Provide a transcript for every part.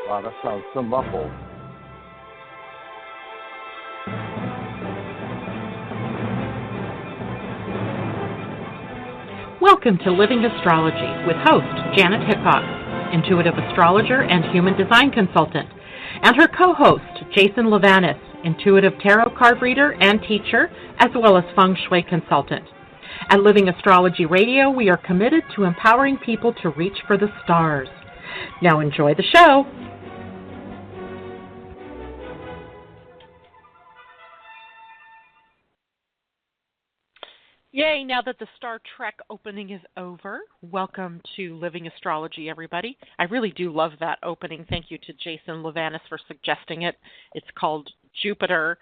Wow, that sounds so muffled. Welcome to Living Astrology with host Janet Hickok, intuitive astrologer and human design consultant, and her co-host Jason Levanis, intuitive tarot card reader and teacher, as well as feng shui consultant. At Living Astrology Radio, we are committed to empowering people to reach for the stars. Now enjoy the show. Yay, now that the Star Trek opening is over, welcome to Living Astrology, everybody. I really do love that opening. Thank you to Jason Levanis for suggesting it. It's called Jupiter,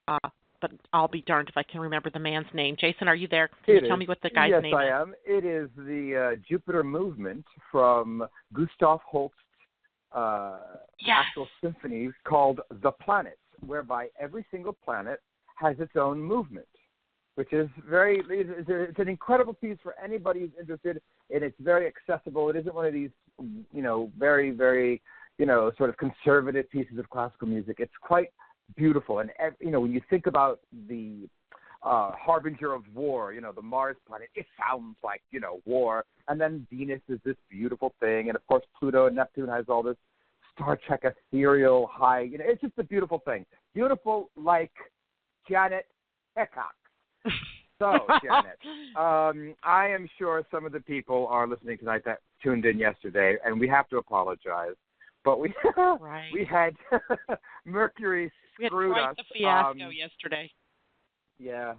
but I'll be darned if I can remember the man's name. Jason, are you there? Can you tell me what the guy's name is? Yes, I am. It is the Jupiter movement from Gustav Holst's actual symphony called The Planets, whereby every single planet has its own movement, which is it's an incredible piece for anybody who's interested, and it's very accessible. It isn't one of these, very, very, sort of conservative pieces of classical music. It's quite beautiful. And, when you think about the harbinger of war, the Mars planet, it sounds like, war. And then Venus is this beautiful thing. And, of course, Pluto and Neptune has all this Star Trek ethereal high. It's just a beautiful thing. Beautiful like Janet Hickok. So, Janet, I am sure some of the people are listening tonight that tuned in yesterday, and we have to apologize. But we we had Mercury screwed us. We had quite the fiasco yesterday. Yeah.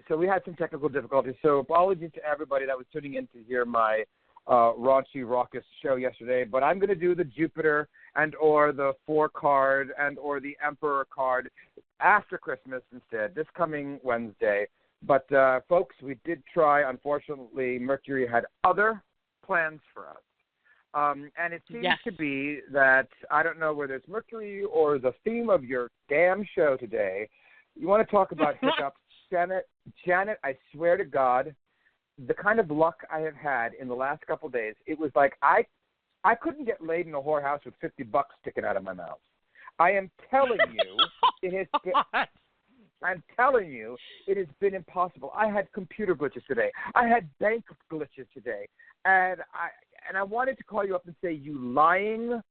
So we had some technical difficulties. So apologies to everybody that was tuning in to hear my raunchy, raucous show yesterday. But I'm going to do the Jupiter and or the 4-card and or the Emperor card after Christmas instead, this coming Wednesday. But, folks, we did try. Unfortunately, Mercury had other plans for us. And it seems to be that, I don't know whether it's Mercury or the theme of your damn show today. You want to talk about hiccups. Janet, I swear to God, the kind of luck I have had in the last couple of days, it was like I couldn't get laid in a whorehouse with $50 sticking out of my mouth. I am telling you, I'm telling you, it has been impossible. I had computer glitches today. I had bank glitches today. And I wanted to call you up and say, you lying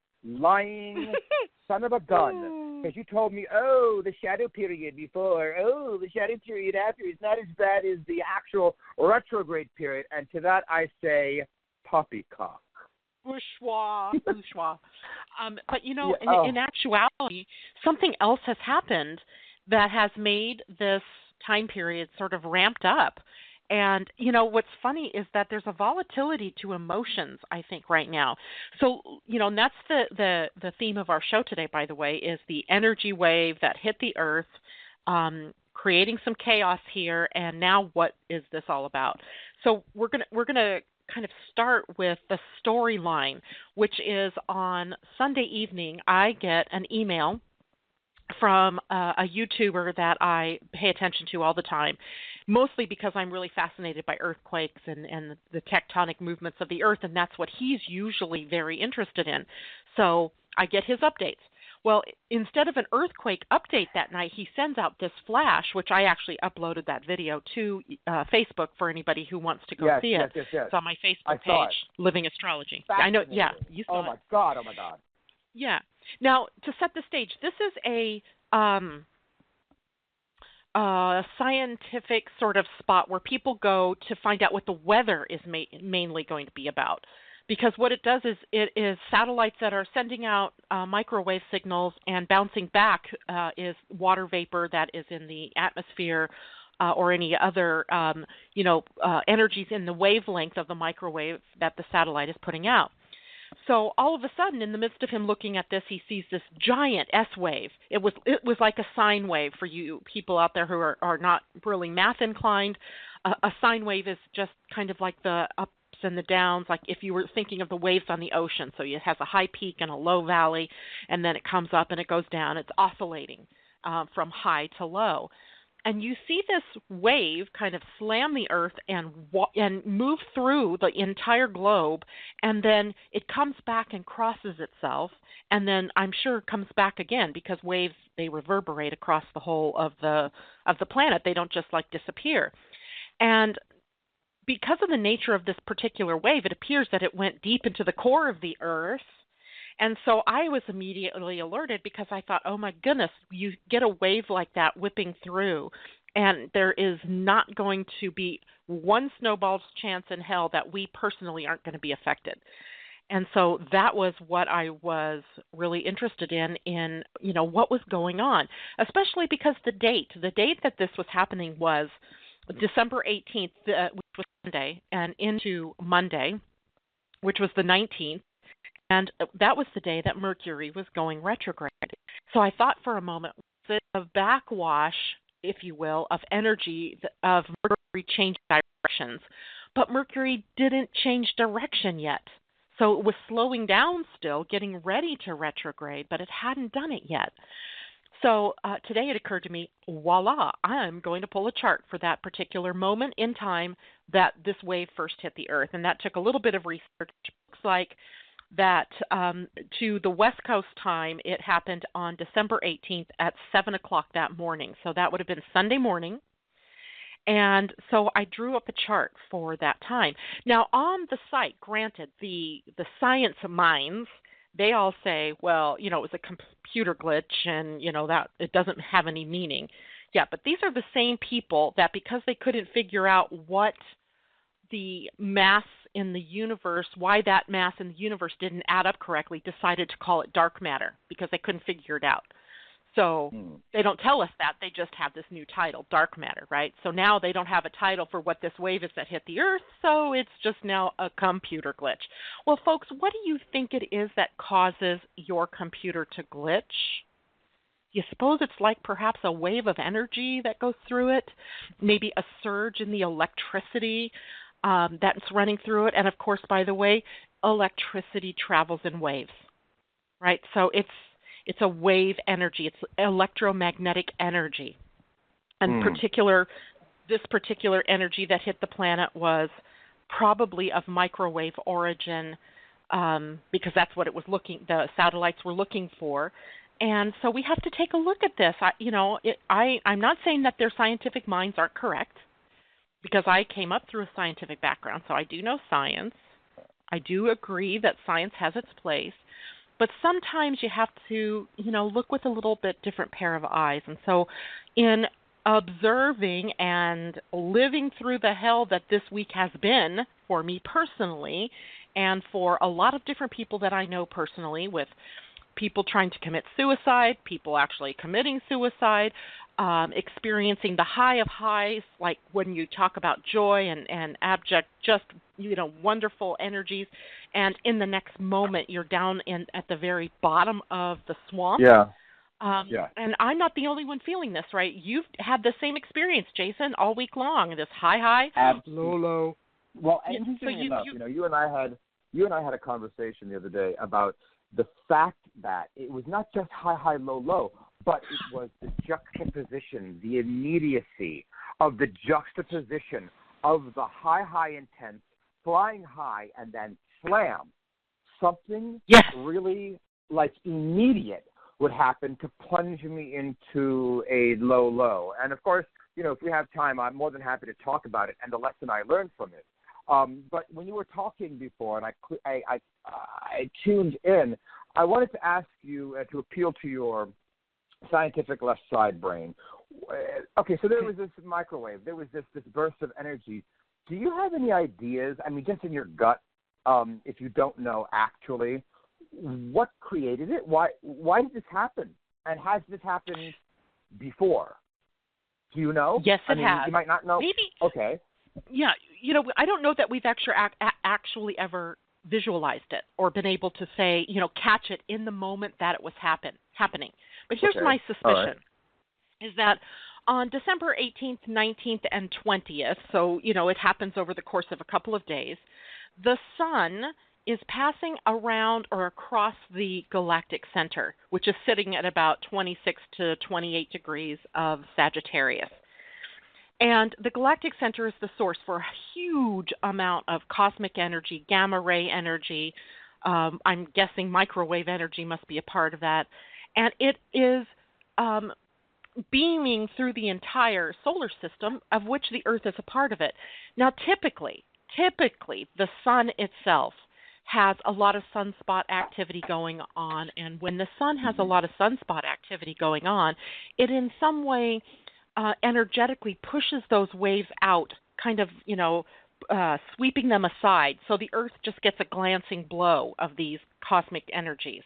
son of a gun. Because you told me, the shadow period before, the shadow period after is not as bad as the actual retrograde period. And to that I say, poppycock. Bourgeois. But, in actuality, something else has happened that has made this time period sort of ramped up. And, what's funny is that there's a volatility to emotions, I think, right now. So, and that's the theme of our show today, by the way, is the energy wave that hit the earth, creating some chaos here. And now what is this all about? So we're gonna kind of start with the storyline, which is on Sunday evening, I get an email from a YouTuber that I pay attention to all the time, mostly because I'm really fascinated by earthquakes and the tectonic movements of the earth, and that's what he's usually very interested in. So I get his updates. Well, instead of an earthquake update that night, he sends out this flash, which I actually uploaded that video to Facebook for anybody who wants to go see it. Yes. It's on my Facebook page, Living Astrology. I know, you saw it. Oh, my God. Yeah. Now, to set the stage, this is a scientific sort of spot where people go to find out what the weather is mainly going to be about. Because what it does is it is satellites that are sending out microwave signals, and bouncing back is water vapor that is in the atmosphere or any other, energies in the wavelength of the microwave that the satellite is putting out. So all of a sudden, in the midst of him looking at this, he sees this giant S wave. It was like a sine wave for you people out there who are not really math inclined. A sine wave is just kind of like the ups and the downs, like if you were thinking of the waves on the ocean. So it has a high peak and a low valley, and then it comes up and it goes down. It's oscillating from high to low. And you see this wave kind of slam the Earth and move through the entire globe, and then it comes back and crosses itself, and then I'm sure comes back again, because waves, they reverberate across the whole of the planet. They don't just like disappear. And because of the nature of this particular wave, it appears that it went deep into the core of the Earth. And so I was immediately alerted, because I thought, oh my goodness, you get a wave like that whipping through, and there is not going to be one snowball's chance in hell that we personally aren't going to be affected. And so that was what I was really interested in, what was going on, especially because the date that this was happening was December 18th, which was Sunday, and into Monday, which was the 19th. And that was the day that Mercury was going retrograde. So I thought for a moment, was it a backwash, if you will, of energy of Mercury changing directions? But Mercury didn't change direction yet. So it was slowing down still, getting ready to retrograde, but it hadn't done it yet. So today it occurred to me, voila, I'm going to pull a chart for that particular moment in time that this wave first hit the Earth. And that took a little bit of research. It looks like that to the West Coast time, it happened on December 18th at 7 o'clock that morning. So that would have been Sunday morning. And so I drew up a chart for that time. Now, on the site, granted, the science minds, they all say, well, it was a computer glitch and, that it doesn't have any meaning. Yeah, but these are the same people that, because they couldn't figure out what the mass in the universe, why that mass in the universe didn't add up correctly, decided to call it dark matter, because they couldn't figure it out. So they don't tell us that. They just have this new title, dark matter, right? So now they don't have a title for what this wave is that hit the Earth, so it's just now a computer glitch. Well, folks, what do you think it is that causes your computer to glitch? You suppose it's like perhaps a wave of energy that goes through it, maybe a surge in the electricity that's running through it. And of course, by the way, electricity travels in waves, right? So it's a wave energy. It's electromagnetic energy. And this particular energy that hit the planet was probably of microwave origin, because that's what the satellites were looking for. And so we have to take a look at this. I'm not saying that their scientific minds aren't correct, because I came up through a scientific background, so I do know science. I do agree that science has its place, but sometimes you have to, look with a little bit different pair of eyes. And so in observing and living through the hell that this week has been for me personally, and for a lot of different people that I know personally, with people trying to commit suicide, people actually committing suicide, experiencing the high of highs, like when you talk about joy and abject, just, wonderful energies, and in the next moment you're down at the very bottom of the swamp. Yeah. And I'm not the only one feeling this, right? You've had the same experience, Jason, all week long. This high, low, low. Well, interestingly enough, you and I had a conversation the other day about the fact that it was not just high, low, low, but it was the juxtaposition, the immediacy of the juxtaposition of the high intense, flying high, and then slam. Something really like immediate would happen to plunge me into a low. And of course, if we have time, I'm more than happy to talk about it and the lesson I learned from it. But when you were talking before, and I tuned in, I wanted to ask you to appeal to your scientific left side brain. Okay, so there was this microwave. There was this burst of energy. Do you have any ideas, just in your gut, if you don't know actually, what created it? Why did this happen? And has this happened before? Do you know? Yes, it has. You might not know. Maybe. Okay. Yeah, I don't know that we've actually ever visualized it or been able to say, catch it in the moment that it was happening. But here's my suspicion, is that on December 18th, 19th, and 20th, so, it happens over the course of a couple of days, the sun is passing around or across the galactic center, which is sitting at about 26 to 28 degrees of Sagittarius. And the galactic center is the source for a huge amount of cosmic energy, gamma ray energy. I'm guessing microwave energy must be a part of that. And it is beaming through the entire solar system, of which the Earth is a part of it. Now, typically, the sun itself has a lot of sunspot activity going on, and when the sun has a lot of sunspot activity going on, it in some way energetically pushes those waves out, kind of, sweeping them aside, so the Earth just gets a glancing blow of these cosmic energies.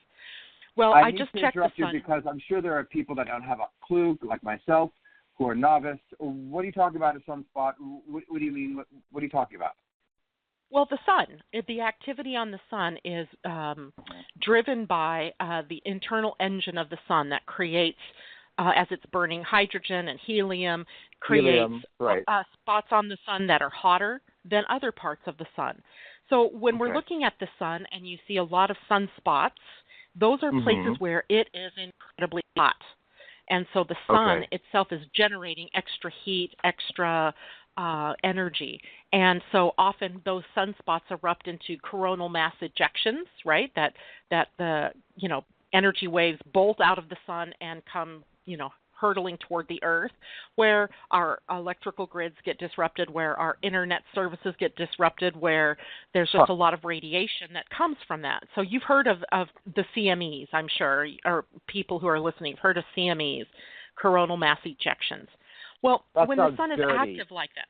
Well, I just checked the sun. Because I'm sure there are people that don't have a clue, like myself, who are novice. What are you talking about, a sunspot? What do you mean? What are you talking about? Well, the sun, the activity on the sun is driven by the internal engine of the sun that creates, as it's burning hydrogen and helium, creates spots on the sun that are hotter than other parts of the sun. So when we're looking at the sun and you see a lot of sunspots, those are places where it is incredibly hot. And so the sun itself is generating extra heat, extra energy. And so often those sunspots erupt into coronal mass ejections, right? That the, energy waves bolt out of the sun and come, hurtling toward the Earth, where our electrical grids get disrupted, where our internet services get disrupted, where there's just a lot of radiation that comes from that. So you've heard of the CMEs, I'm sure, or people who are listening have heard of CMEs, coronal mass ejections. Well, when the sun is active like that,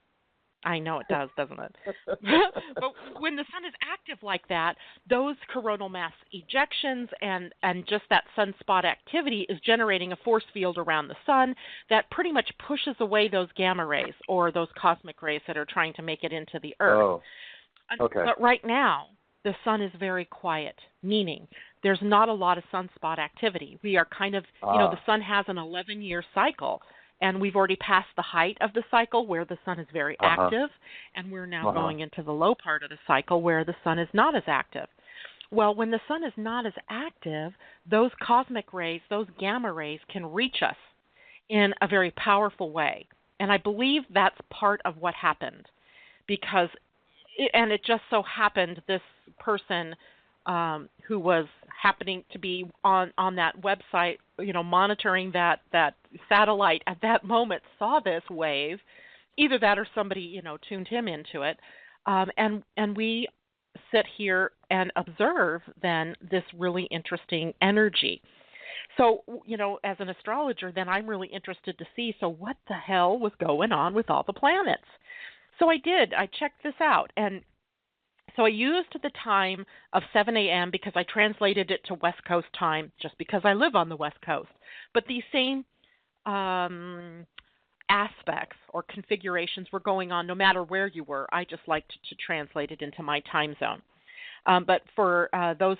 I know it does, doesn't it? But when the sun is active like that, those coronal mass ejections and just that sunspot activity is generating a force field around the sun that pretty much pushes away those gamma rays or those cosmic rays that are trying to make it into the Earth. But right now, the sun is very quiet, meaning there's not a lot of sunspot activity. We are kind of, the sun has an 11-year cycle. And we've already passed the height of the cycle where the sun is very active, and we're now going into the low part of the cycle where the sun is not as active. Well, when the sun is not as active, those cosmic rays, those gamma rays, can reach us in a very powerful way. And I believe that's part of what happened, because, it just so happened this person who was happening to be on that website, monitoring that satellite at that moment, saw this wave. Either that or somebody, tuned him into it. And we sit here and observe then this really interesting energy. So, as an astrologer, then I'm really interested to see, so what the hell was going on with all the planets? So I did. I checked this out. And so I used the time of 7 a.m. because I translated it to West Coast time just because I live on the West Coast. But these same aspects or configurations were going on no matter where you were. I just liked to translate it into my time zone. But for those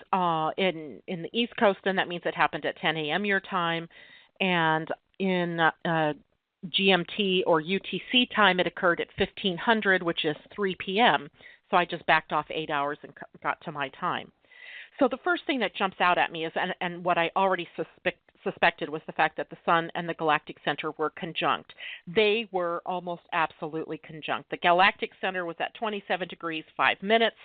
in the East Coast, then that means it happened at 10 a.m. your time. And in GMT or UTC time, it occurred at 1500, which is 3 p.m., so I just backed off 8 hours and got to my time. So the first thing that jumps out at me is, and what I already suspected was the fact that the sun and the galactic center were conjunct. They were almost absolutely conjunct. The galactic center was at 27 degrees 5 minutes,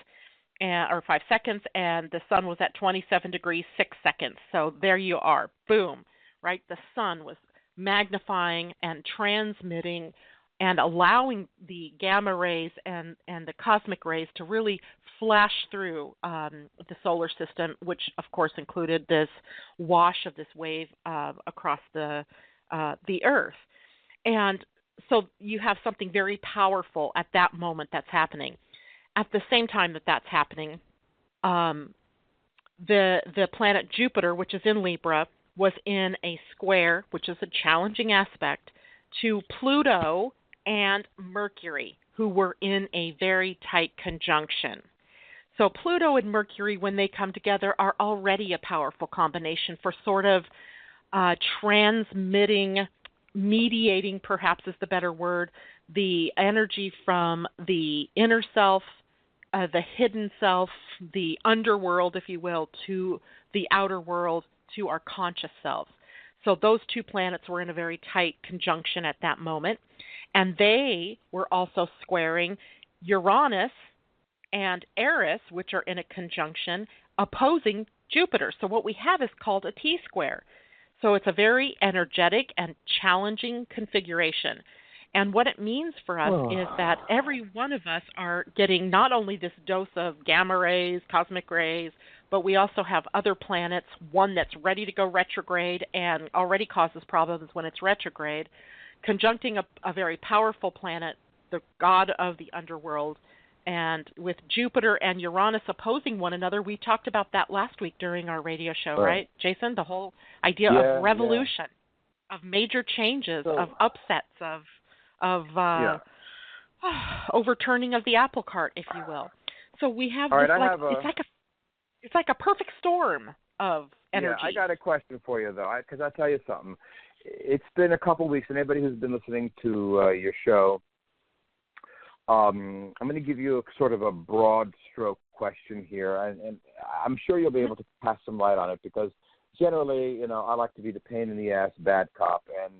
or 5 seconds, and the sun was at 27 degrees 6 seconds. So there you are. Boom, right? The sun was magnifying and transmitting and allowing the gamma rays and the cosmic rays to really flash through the solar system, which of course included this wash of this wave across the Earth. And so you have something very powerful at that moment that's happening. At the same time that's happening, the planet Jupiter, which is in Libra, was in a square, which is a challenging aspect, to Pluto and Mercury, who were in a very tight conjunction. So Pluto and Mercury, when they come together, are already a powerful combination for sort of transmitting, mediating, perhaps is the better word, the energy from the inner self, the hidden self, the underworld, if you will, to the outer world, to our conscious selves. So those two planets were in a very tight conjunction at that moment. And they were also squaring Uranus and Eris, which are in a conjunction, opposing Jupiter. So what we have is called a T-square. So it's a very energetic and challenging configuration. And what it means for us is that every one of us are getting not only this dose of gamma rays, cosmic rays, but we also have other planets, one that's ready to go retrograde and already causes problems when it's retrograde, conjuncting a very powerful planet, the god of the underworld, and with Jupiter and Uranus opposing one another. We talked about that last week during our radio show, right, Jason? The whole idea of revolution, of major changes, of upsets, of overturning of the apple cart, if you will. So we have it's like a perfect storm of energy. Yeah, I got a question for you, though, because I'll tell you something. It's been a couple of weeks, and anybody who's been listening to your show, I'm going to give you sort of a broad stroke question here, and I'm sure you'll be able to pass some light on it, because generally, I like to be the pain in the ass bad cop, and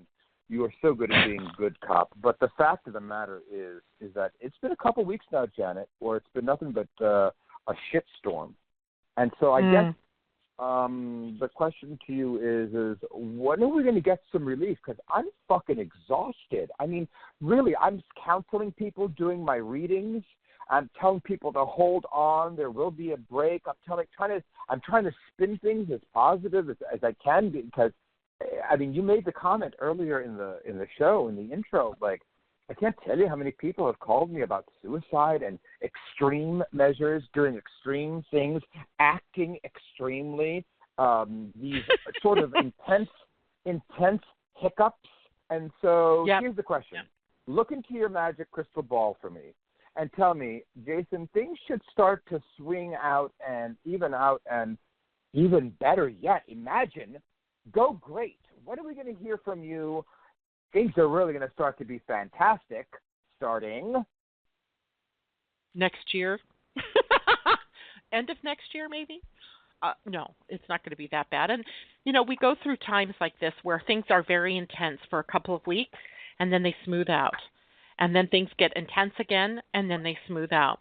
you are so good at being good cop. But the fact of the matter is that it's been a couple of weeks now, Janet, where it's been nothing but a shitstorm. And so I guess the question to you is when are we going to get some relief? Because I'm fucking exhausted. I mean, really, I'm counseling people, doing my readings. I'm telling people to hold on. There will be a break. I'm trying to spin things as positive as I can be, because, I mean, you made the comment earlier in the show, in the intro, like, I can't tell you how many people have called me about suicide and extreme measures, doing extreme things, acting extremely, these sort of intense hiccups. And so here's the question. Look into your magic crystal ball for me and tell me, Jason, things should start to swing out and even better yet, imagine, go great. When are we going to hear from you? Things are really going to start to be fantastic starting next year. End of next year, maybe? No, it's not going to be that bad. And, we go through times like this where things are very intense for a couple of weeks, and then they smooth out. And then things get intense again, and then they smooth out.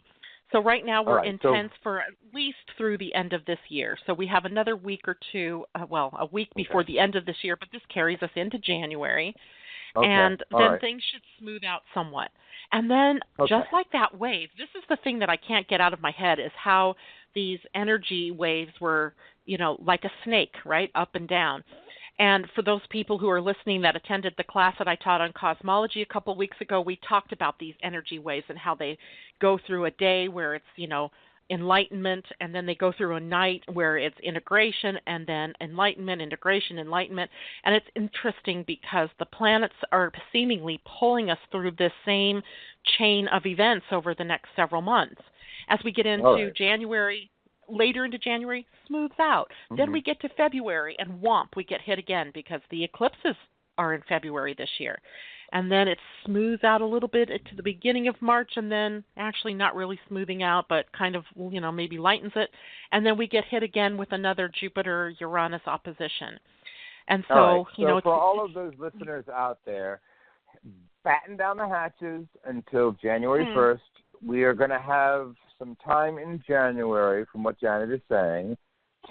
So right now we're intense for at least through the end of this year. So we have another week or two, a week before the end of this year, but this carries us into January. Okay. And then things should smooth out somewhat. And then just like that wave, this is the thing that I can't get out of my head, is how these energy waves were, like a snake, right, up and down. And for those people who are listening that attended the class that I taught on cosmology a couple of weeks ago, we talked about these energy waves and how they go through a day where it's, enlightenment, and then they go through a night where it's integration, and then enlightenment, integration, enlightenment. And it's interesting because the planets are seemingly pulling us through this same chain of events over the next several months. As we get into January, later into January, smooths out. Mm-hmm. Then we get to February, and whomp, we get hit again because the eclipses are in February this year. And then it smooths out a little bit to the beginning of March, and then actually not really smoothing out, but kind of, maybe lightens it. And then we get hit again with another Jupiter-Uranus opposition. And so, so for all of those listeners out there, batten down the hatches until January 1st. We are going to have some time in January, from what Janet is saying,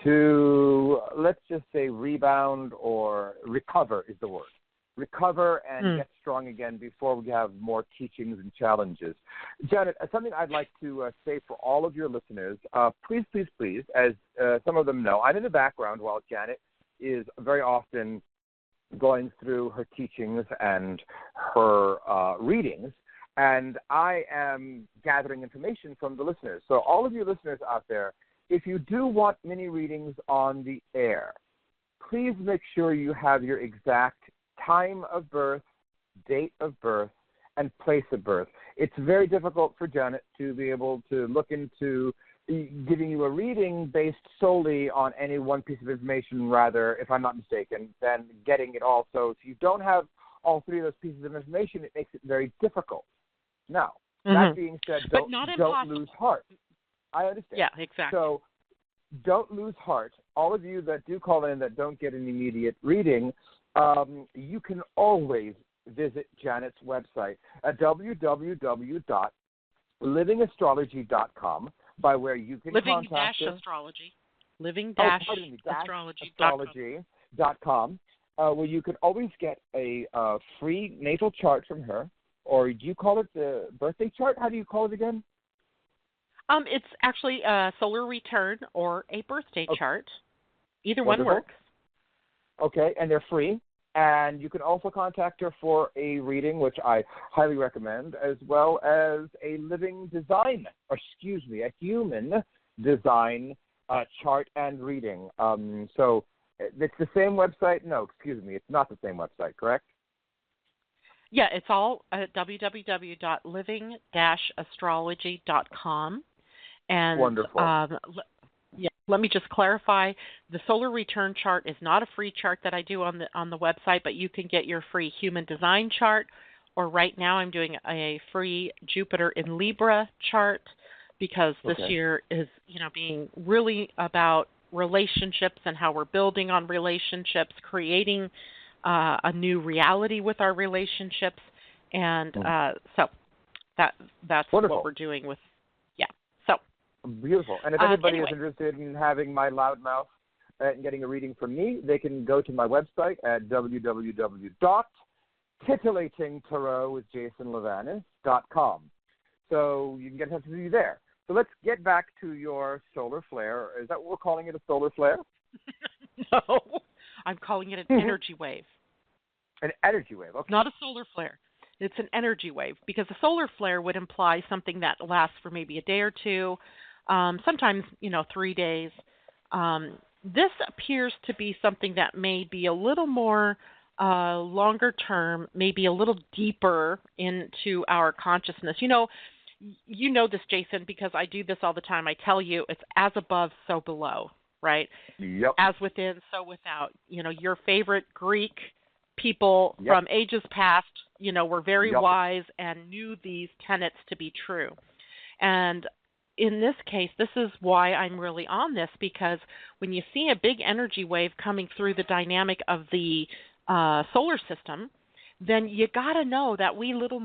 to, let's just say, rebound or recover is the word. Recover and get strong again before we have more teachings and challenges. Janet, something I'd like to say for all of your listeners, please, as some of them know, I'm in the background while Janet is very often going through her teachings and her readings, and I am gathering information from the listeners. So all of you listeners out there, if you do want mini readings on the air, please make sure you have your exact time of birth, date of birth, and place of birth. It's very difficult for Janet to be able to look into giving you a reading based solely on any one piece of information, rather, if I'm not mistaken, than getting it all. So if you don't have all three of those pieces of information, it makes it very difficult. Now, that being said, don't lose heart. I understand. Yeah, exactly. So don't lose heart. All of you that do call in that don't get an immediate reading, you can always visit Janet's website at www.livingastrology.com, by where you can contact her. Astrology. Living-astrology.com. Where you can always get a free natal chart from her, or do you call it the birthday chart? How do you call it again? It's actually a solar return or a birthday chart. Either Wonderful. one works. Okay, and they're free. And you can also contact her for a reading, which I highly recommend, as well as a human design chart and reading. So it's the same website? No, it's not the same website, correct? Yeah, it's all at www.living-astrology.com. And wonderful. let me just clarify: the solar return chart is not a free chart that I do on the website, but you can get your free human design chart. Or right now, I'm doing a free Jupiter in Libra chart, because this year is being really about relationships and how we're building on relationships, creating a new reality with our relationships, and so that's wonderful. what we're doing with. Beautiful. And if anybody is interested in having my loudmouth and getting a reading from me, they can go to my website at www.titillatingtarotwithjasonlevanis.com. So you can get in touch with me there. So let's get back to your solar flare. Is that what we're calling it, a solar flare? No, I'm calling it an energy wave. An energy wave, okay. Not a solar flare. It's an energy wave, because a solar flare would imply something that lasts for maybe a day or two, sometimes 3 days. This appears to be something that may be a little more longer term, maybe a little deeper into our consciousness. You know this, Jason, because I do this all the time. I tell you, it's as above, so below, right? Yep. As within, so without. Your favorite Greek people from ages past, were very wise and knew these tenets to be true. And in this case, this is why I'm really on this, because when you see a big energy wave coming through the dynamic of the solar system, then you got to know that we little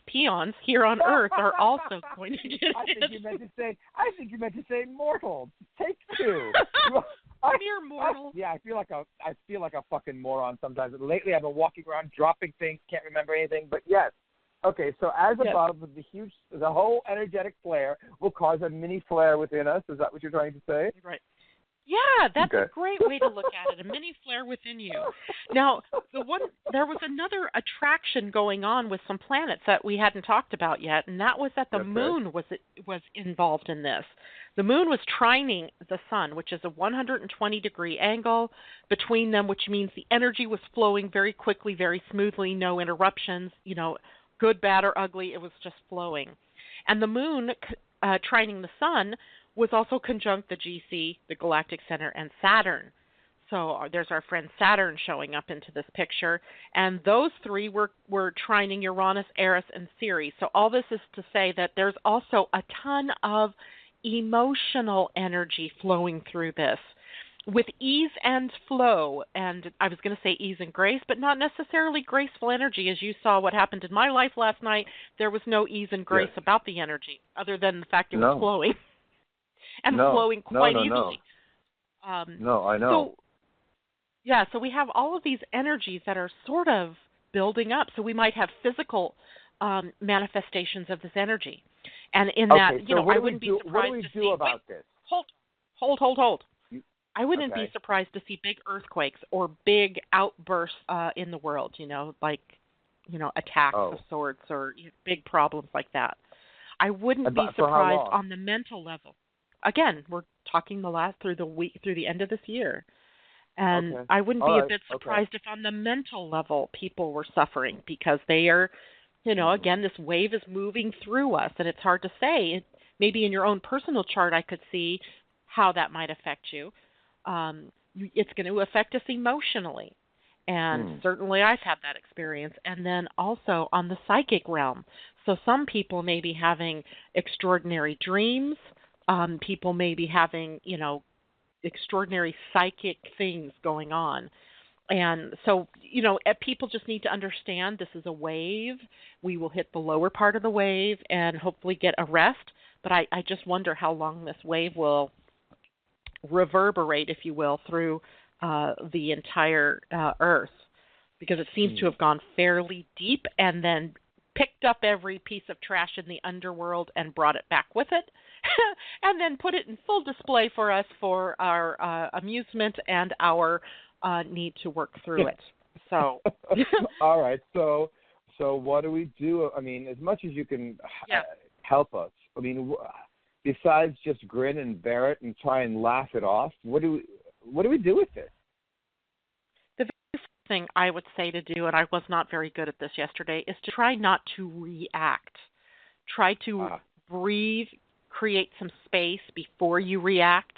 peons here on Earth are also going to get I think you meant to say mortals. Take two. Mere mortal. I feel like a fucking moron sometimes. Lately, I've been walking around dropping things, can't remember anything. But yes, okay. So as above, the whole energetic flare will cause a mini flare within us. Is that what you're trying to say? Right. Yeah, that's a great way to look at it. A mini flare within you. Now, there was another attraction going on with some planets that we hadn't talked about yet, and that was that the moon was involved in this. The moon was trining the sun, which is a 120-degree angle between them, which means the energy was flowing very quickly, very smoothly, no interruptions, good, bad, or ugly. It was just flowing. And the moon trining the sun was also conjunct the GC, the Galactic Center, and Saturn. So there's our friend Saturn showing up into this picture. And those three were trining Uranus, Eris, and Ceres. So all this is to say that there's also a ton of emotional energy flowing through this with ease and flow. And I was going to say ease and grace, but not necessarily graceful energy. As you saw what happened in my life last night, there was no ease and grace about the energy, other than the fact it was flowing. And flowing quite easily. No, I know. So we have all of these energies that are sort of building up. So we might have physical manifestations of this energy. And in that, I wouldn't be surprised to see... Hold. I wouldn't be surprised to see big earthquakes or big outbursts in the world, attacks of sorts or big problems like that. I wouldn't be surprised on the mental level. Again, we're talking through the end of this year. And I wouldn't be a bit surprised if on the mental level people were suffering, because they are, again, this wave is moving through us, and it's hard to say. Maybe in your own personal chart I could see how that might affect you. It's going to affect us emotionally. And certainly I've had that experience. And then also on the psychic realm. So some people may be having extraordinary dreams. People may be having, extraordinary psychic things going on. And so, people just need to understand this is a wave. We will hit the lower part of the wave and hopefully get a rest. But I just wonder how long this wave will reverberate, if you will, through the entire Earth, because it seems to have gone fairly deep and then picked up every piece of trash in the underworld and brought it back with it, and then put it in full display for us for our amusement and our need to work through it. So, all right. So what do we do? I mean, as much as you can help us. I mean, besides just grin and bear it and try and laugh it off, what do we do with it? The very first thing I would say to do, and I was not very good at this yesterday, is to try not to react. Try to breathe, create some space before you react.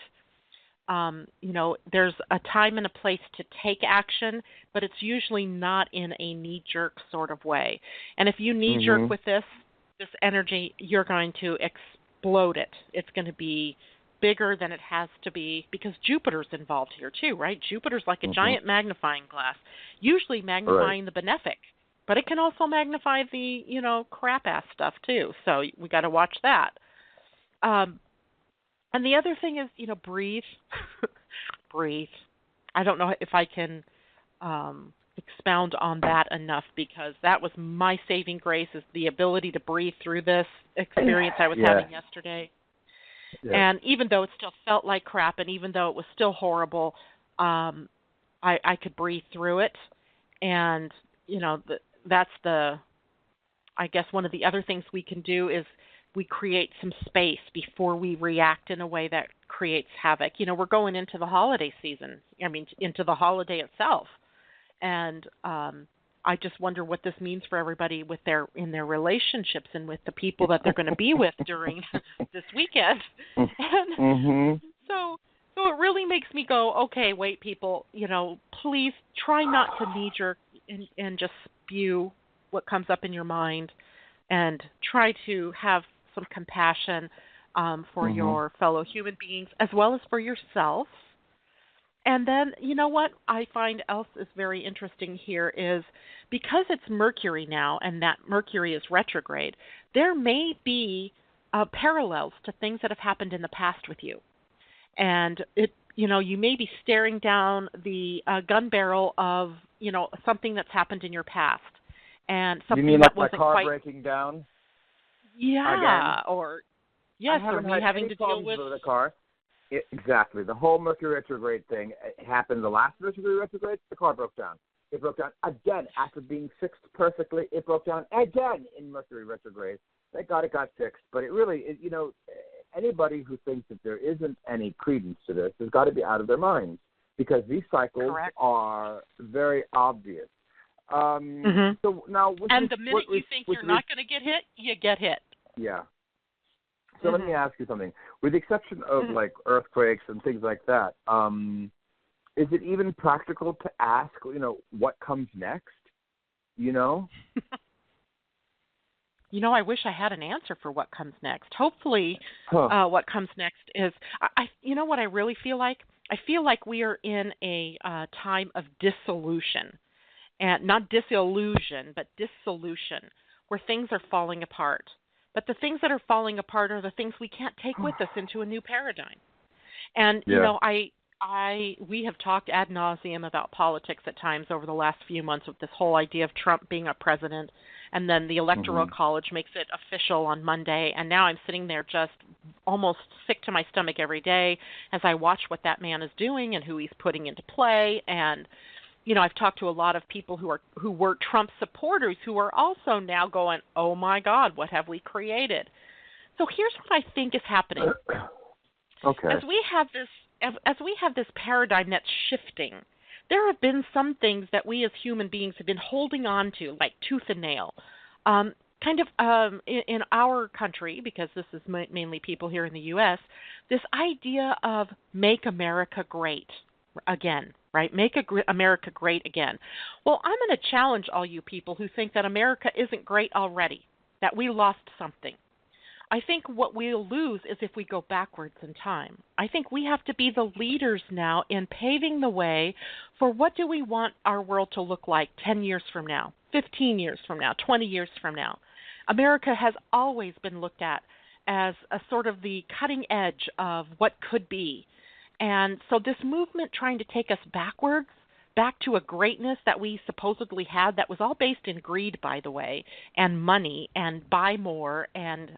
There's a time and a place to take action, but it's usually not in a knee-jerk sort of way. And if you knee-jerk with this energy, you're going to explode it. It's going to be bigger than it has to be, because Jupiter's involved here too, right? Jupiter's like a giant magnifying glass, usually magnifying the benefic, but it can also magnify the, crap-ass stuff too. So we got to watch that. And the other thing is, breathe. Breathe. I don't know if I can expound on that enough, because that was my saving grace, is the ability to breathe through this experience I was having yesterday. Yeah. And even though it still felt like crap, and even though it was still horrible, I could breathe through it. And, that's I guess one of the other things we can do is we create some space before we react in a way that creates havoc. We're going into the holiday season. Into the holiday itself. And I just wonder what this means for everybody in their relationships and with the people that they're going to be with during this weekend. And so it really makes me go, okay, wait, people, please try not to knee-jerk and just spew what comes up in your mind, and try to have some compassion for your fellow human beings as well as for yourself. And then, what I find else is very interesting here is, because it's Mercury now, and that Mercury is retrograde, there may be parallels to things that have happened in the past with you. And you may be staring down the gun barrel of, something that's happened in your past. And something you mean that like wasn't my car quite breaking down? Yeah, again? or yes, or me having to deal with the car. Exactly. The whole Mercury retrograde thing happened. The last Mercury retrograde, the car broke down. It broke down again after being fixed perfectly. It broke down again in Mercury retrograde. Thank God it got fixed. But it really, anybody who thinks that there isn't any credence to this has got to be out of their minds, because these cycles are very obvious. So now, the minute you think you're not going to get hit, you get hit. Yeah. So let me ask you something. With the exception of like earthquakes and things like that, is it even practical to ask, what comes next? I wish I had an answer for what comes next. Hopefully, what comes next is, what I really feel like? I feel like we are in a time of dissolution. And not disillusion, but dissolution, where things are falling apart. But the things that are falling apart are the things we can't take with us into a new paradigm. And, we have talked ad nauseum about politics at times over the last few months, with this whole idea of Trump being a president, and then the Electoral College makes it official on Monday, and now I'm sitting there just almost sick to my stomach every day as I watch what that man is doing and who he's putting into play. And I've talked to a lot of people who were Trump supporters who are also now going, oh my God, what have we created? So here's what I think is happening. Okay. As we have this paradigm that's shifting, there have been some things that we as human beings have been holding on to, like tooth and nail. In our country, because this is mainly people here in the U.S., this idea of make America great again. Right? Make America great again. Well, I'm going to challenge all you people who think that America isn't great already, that we lost something. I think what we'll lose is if we go backwards in time. I think we have to be the leaders now in paving the way for what do we want our world to look like 10 years from now, 15 years from now, 20 years from now. America has always been looked at as a sort of the cutting edge of what could be. And so this movement trying to take us backwards, back to a greatness that we supposedly had that was all based in greed, by the way, and money and buy more and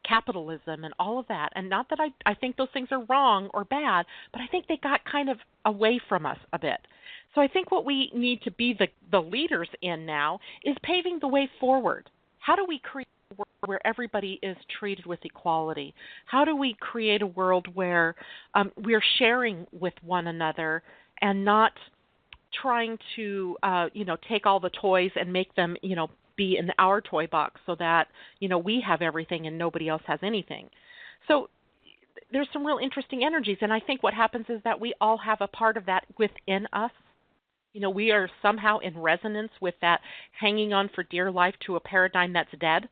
capitalism and all of that. And not that I think those things are wrong or bad, but I think they got kind of away from us a bit. So I think what we need to be the leaders in now is paving the way forward. How do we create a world where everybody is treated with equality? How do we create a world where we're sharing with one another and not trying to, take all the toys and make them, be in our toy box so that, we have everything and nobody else has anything. So there's some real interesting energies. And I think what happens is that we all have a part of that within us. We are somehow in resonance with that hanging on for dear life to a paradigm that's dead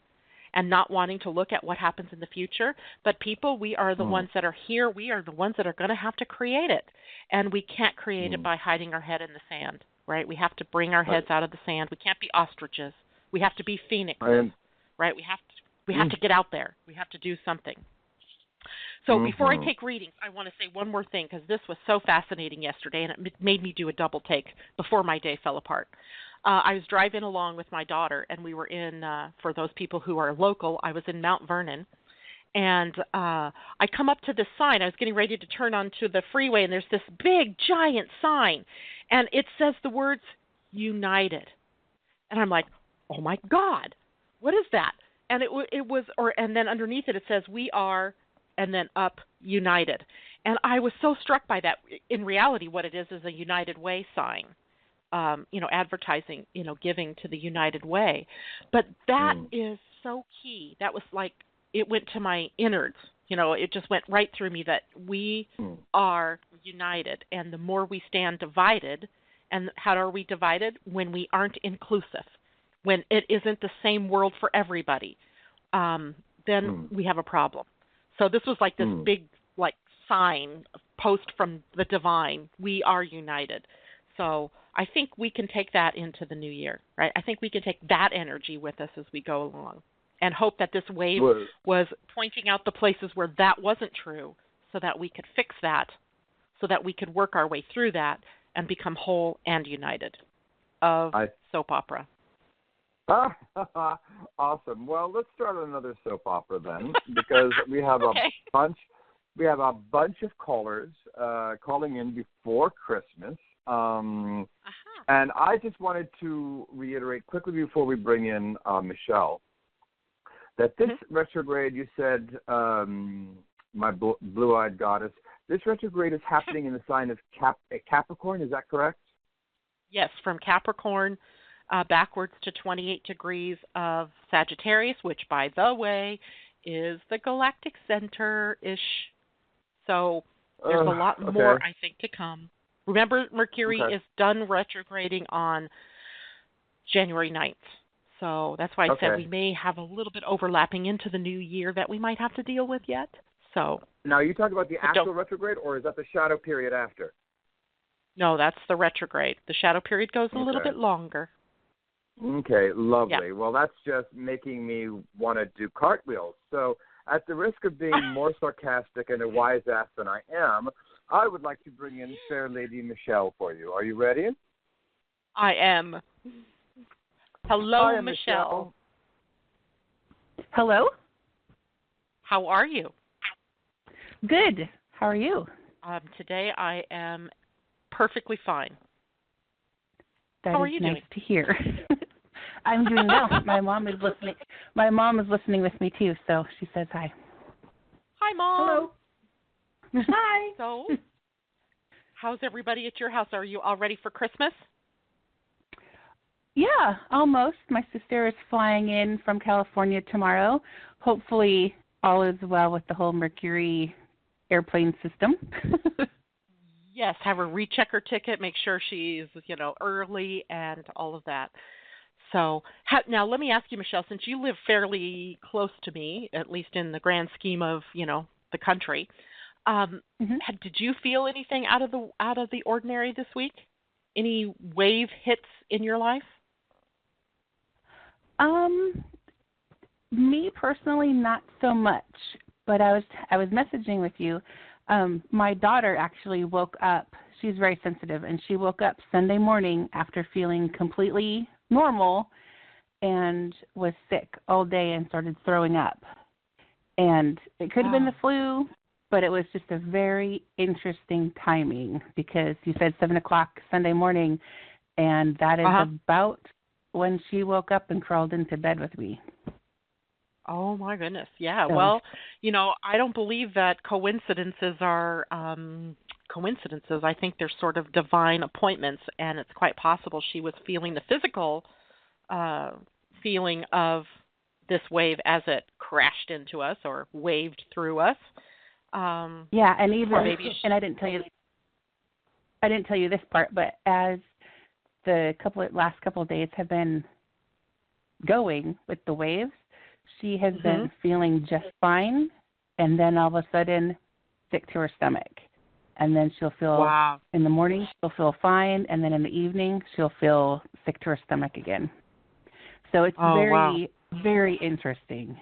and not wanting to look at what happens in the future. But people, we are the ones that are here. We are the ones that are going to have to create it. And we can't create it by hiding our head in the sand, right? We have to bring our heads out of the sand. We can't be ostriches. We have to be phoenixes, right? We have to get out there. We have to do something. So before I take readings, I want to say one more thing because this was so fascinating yesterday, and it made me do a double take before my day fell apart. I was driving along with my daughter, and we were in, for those people who are local, I was in Mount Vernon. And I come up to this sign. I was getting ready to turn onto the freeway, and there's this big, giant sign. And it says the words, United. And I'm like, oh, my God, what is that? And and then underneath it, it says, we are, and then up, united. And I was so struck by that. In reality, what it is a United Way sign, advertising, giving to the United Way. But that is so key. That was like, it went to my innards. It just went right through me that we are united. And the more we stand divided, and how are we divided? When we aren't inclusive, when it isn't the same world for everybody, then we have a problem. So this was like this big sign, post from the divine. We are united. So I think we can take that into the new year, right? I think we can take that energy with us as we go along and hope that this wave was pointing out the places where that wasn't true so that we could fix that, so that we could work our way through that and become whole and united of soap opera. Awesome. Well, let's start another soap opera then, because we have a bunch. We have a bunch of callers calling in before Christmas, and I just wanted to reiterate quickly before we bring in Michelle that this retrograde, you said, my blue-eyed goddess, this retrograde is happening in the sign of Capricorn. Is that correct? Yes, from Capricorn backwards to 28 degrees of Sagittarius, which, by the way, is the galactic center-ish. So there's a lot more, I think, to come. Remember, Mercury is done retrograding on January 9th. So that's why I said we may have a little bit overlapping into the new year that we might have to deal with yet. So now, are you talking about the actual retrograde, or is that the shadow period after? No, that's the retrograde. The shadow period goes a little bit longer. Okay, lovely. Yeah. Well, that's just making me want to do cartwheels. So at the risk of being more sarcastic and a wise ass than I am, I would like to bring in Fair Lady Michelle for you. Are you ready? I am. Hello, Hi, Michelle. Hello. How are you? Good. How are you? Today I am perfectly fine. How are you nice doing? To hear. I'm doing well. My mom is listening. My mom is listening with me too, so she says hi. Hi, Mom. Hello. Hi. So, how's everybody at your house? Are you all ready for Christmas? Yeah, almost. My sister is flying in from California tomorrow. Hopefully, all is well with the whole Mercury airplane system. Yes, have her recheck her ticket, make sure she's, early and all of that. So now let me ask you, Michelle, since you live fairly close to me, at least in the grand scheme of, the country, Mm-hmm. did you feel anything out of the ordinary this week? Any wave hits in your life? Me personally, not so much. But I was messaging with you. My daughter actually woke up. She's very sensitive, and she woke up Sunday morning after feeling completely normal and was sick all day and started throwing up. And it could have been the flu, but it was just a very interesting timing because you said 7 o'clock Sunday morning, and that is about when she woke up and crawled into bed with me. Oh, my goodness. Yeah. Well, I don't believe that coincidences are coincidences. I think they're sort of divine appointments, and it's quite possible she was feeling the physical feeling of this wave as it crashed into us or waved through us. Yeah, and and I didn't tell you this part, but as the last couple of days have been going with the waves, she has been feeling just fine, and then all of a sudden sick to her stomach. And then she'll feel, in the morning, she'll feel fine, and then in the evening, she'll feel sick to her stomach again. So it's very interesting.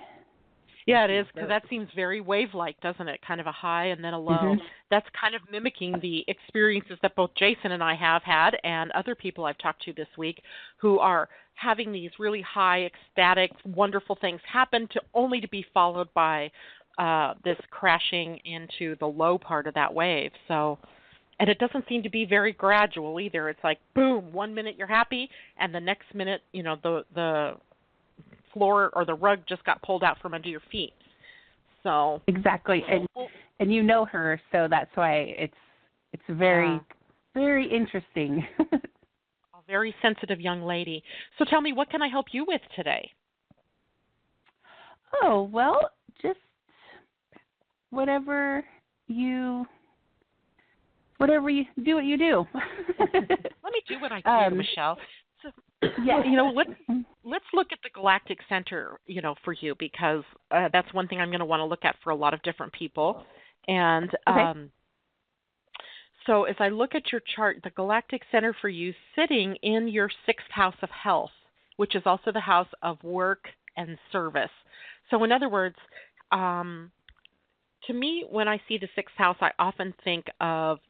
Yeah, it is, because that seems very wave-like, doesn't it? Kind of a high and then a low. Mm-hmm. That's kind of mimicking the experiences that both Jason and I have had and other people I've talked to this week who are having these really high, ecstatic, wonderful things happen only to be followed by this crashing into the low part of that wave. So, and it doesn't seem to be very gradual either. It's like, boom, 1 minute you're happy, and the next minute, the floor or the rug just got pulled out from under your feet. So exactly, and you know her, so that's why it's very very interesting. A very sensitive young lady. So tell me, what can I help you with today? Oh, well, just whatever you do what you do. Let me do what I do, Michelle. So, yeah, let's look at the galactic center, for you, because that's one thing I'm going to want to look at for a lot of different people. And so as I look at your chart, the galactic center for you sitting in your 6th house of health, which is also the house of work and service. So in other words, to me, when I see the 6th house, I often think of,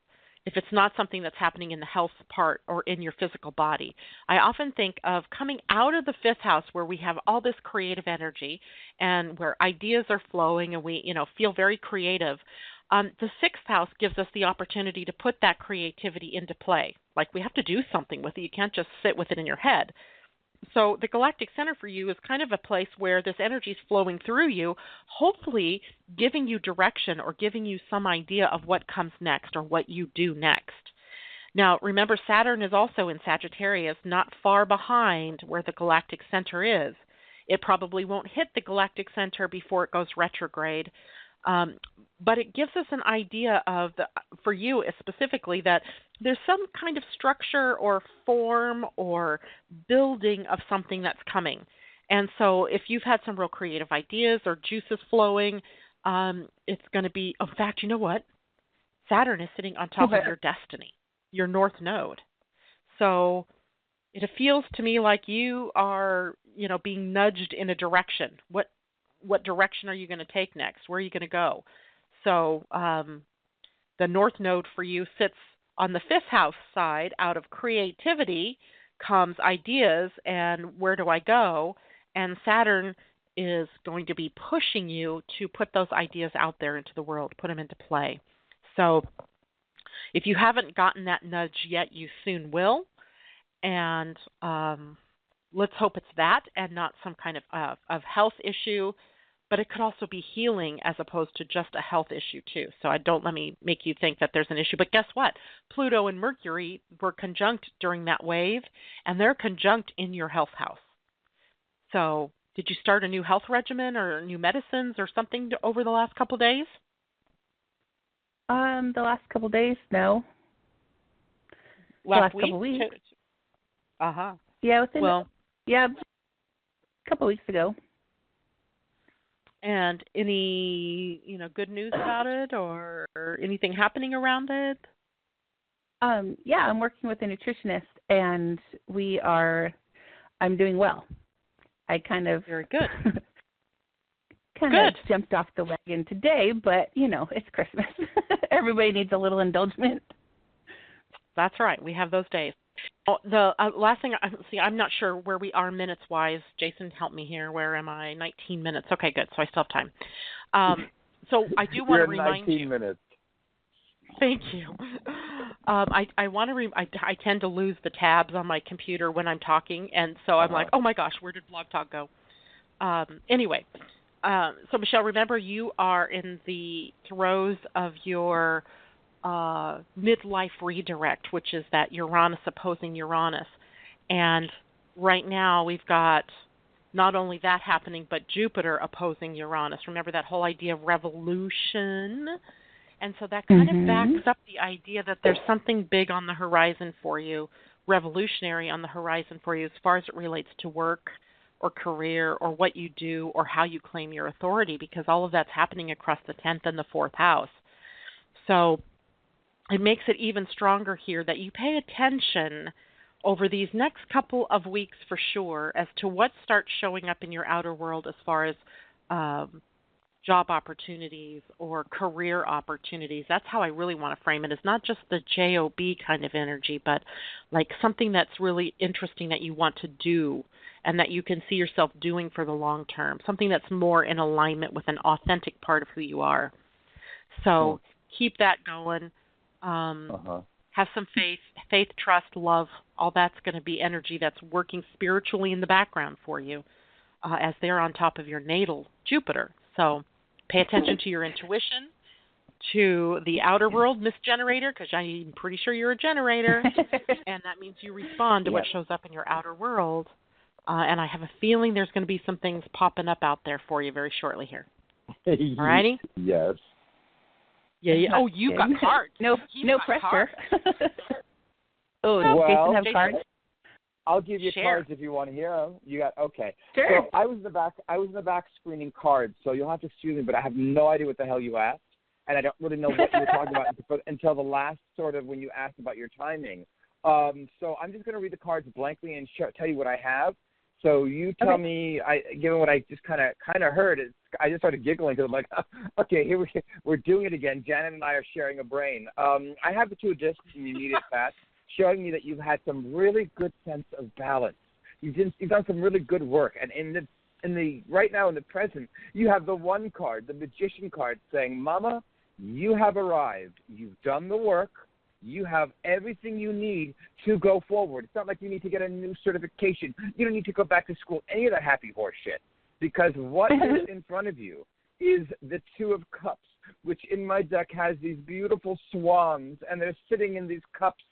if it's not something that's happening in the health part or in your physical body, I often think of coming out of the 5th house where we have all this creative energy and where ideas are flowing and we, feel very creative. The 6th house gives us the opportunity to put that creativity into play. Like, we have to do something with it. You can't just sit with it in your head. So the galactic center for you is kind of a place where this energy is flowing through you, hopefully giving you direction or giving you some idea of what comes next or what you do next. Now, remember, Saturn is also in Sagittarius, not far behind where the galactic center is. It probably won't hit the galactic center before it goes retrograde. But it gives us an idea of, for you specifically, that there's some kind of structure or form or building of something that's coming. And so if you've had some real creative ideas or juices flowing, it's going to be, in fact, you know what? Saturn is sitting on top of your destiny, your north node. So it feels to me like you are, being nudged in a direction. What direction are you going to take next? Where are you going to go? So the north node for you sits on the 5th house side. Out of creativity comes ideas and where do I go? And Saturn is going to be pushing you to put those ideas out there into the world, put them into play. So if you haven't gotten that nudge yet, you soon will. And let's hope it's that and not some kind of health issue. But it could also be healing as opposed to just a health issue, too. So let me make you think that there's an issue. But guess what? Pluto and Mercury were conjunct during that wave, and they're conjunct in your health house. So did you start a new health regimen or new medicines or something over the last couple of days? The last couple of days, no. Last couple weeks. Uh-huh. Yeah, Yeah, a couple weeks ago. And any, good news about it or anything happening around it? Yeah, I'm working with a nutritionist, and I'm doing well. I kind of very good. Jumped off the wagon today, but it's Christmas. Everybody needs a little indulgence. That's right. We have those days. Oh, the last thing, I'm not sure where we are minutes-wise. Jason, help me here. Where am I? 19 minutes. Okay, good. So I still have time. So I do want to remind 19 you. minutes. Thank you. I want to. I tend to lose the tabs on my computer when I'm talking, and so I'm like, oh my gosh, where did Blog Talk go? Anyway, so Michelle, remember you are in the throes of your midlife redirect, which is that Uranus opposing Uranus. And right now we've got not only that happening, but Jupiter opposing Uranus. Remember that whole idea of revolution? And so that kind of backs up the idea that there's something big on the horizon for you, revolutionary on the horizon for you as far as it relates to work or career or what you do or how you claim your authority, because all of that's happening across the 10th and the 4th house. So it makes it even stronger here that you pay attention over these next couple of weeks for sure as to what starts showing up in your outer world as far as job opportunities or career opportunities. That's how I really want to frame it. It's not just the job kind of energy, but like something that's really interesting that you want to do and that you can see yourself doing for the long term, something that's more in alignment with an authentic part of who you are. So keep that going. Have some faith, trust, love. All that's going to be energy that's working spiritually in the background for you as they're on top of your natal Jupiter. So pay attention to your intuition, to the outer world, Miss Generator, because I'm pretty sure you're a generator, and that means you respond to what shows up in your outer world. And I have a feeling there's going to be some things popping up out there for you very shortly here. All righty? Yes. Yeah. Oh, you got cards. No pressure. Jason have cards? I'll give you cards if you want to hear them. You got Sure. So I was in the back screening cards, so you'll have to excuse me, but I have no idea what the hell you asked, and I don't really know what you were talking about until the last sort of when you asked about your timing. So I'm just going to read the cards blankly and tell you what I have. So you tell me, given what I just kind of heard, I just started giggling because I'm like, okay, here we're doing it again. Janet and I are sharing a brain. I have the 2 discs in the immediate past showing me that you've had some really good sense of balance. You've done some really good work, and in the right now in the present, you have the 1 card, the Magician card, saying, "Mama, you have arrived. You've done the work. You have everything you need to go forward. It's not like you need to get a new certification. You don't need to go back to school, any of that happy horse shit. Because what is in front of you is the 2 of Cups, which in my deck has these beautiful swans, and they're sitting in these cups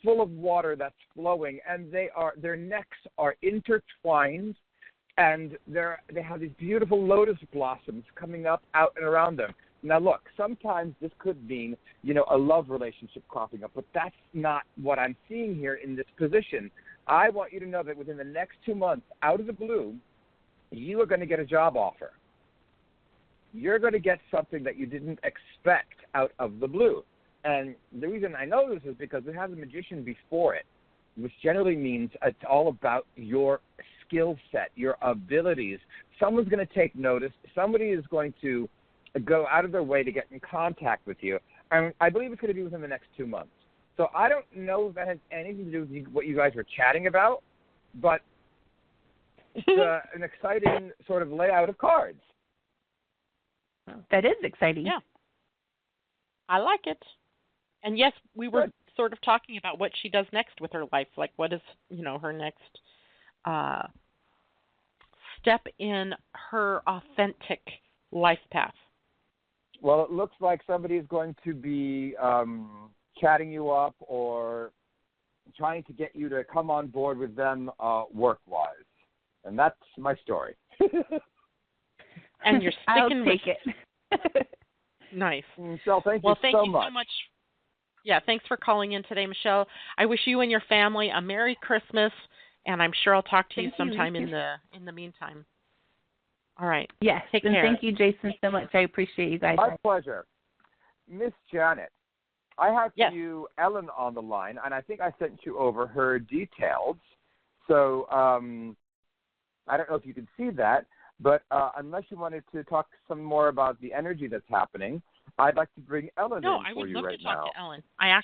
full of water that's flowing, and their necks are intertwined, and they have these beautiful lotus blossoms coming up out and around them. Now, look, sometimes this could mean, a love relationship cropping up, but that's not what I'm seeing here in this position. I want you to know that within the next 2 months, out of the blue, you are going to get a job offer. You're going to get something that you didn't expect out of the blue. And the reason I know this is because it has a Magician before it, which generally means it's all about your skill set, your abilities. Someone's going to take notice. Somebody is going to go out of their way to get in contact with you. And I believe it's going to be within the next 2 months. So I don't know if that has anything to do with what you guys were chatting about, but it's an exciting sort of layout of cards. That is exciting. Yeah. I like it. And yes, we were sort of talking about what she does next with her life, like what is, her next step in her authentic life path. Well, it looks like somebody is going to be chatting you up or trying to get you to come on board with them work-wise. And that's my story. And you're sticking with it. Nice. Michelle, thank you so much. Yeah, thanks for calling in today, Michelle. I wish you and your family a Merry Christmas And I'm sure I'll talk to you Thank you. sometime in the meantime. All right. Yes. Take and care. Thank you, Jason, so much. I appreciate you guys. My pleasure. Miss Janet, I have Yes. for you Ellen on the line, and I think I sent you over her details. So I don't know if you can see that, but unless you wanted to talk some more about the energy that's happening, I'd like to bring Ellen No, in I for would you love right to talk now. to Ellen. I've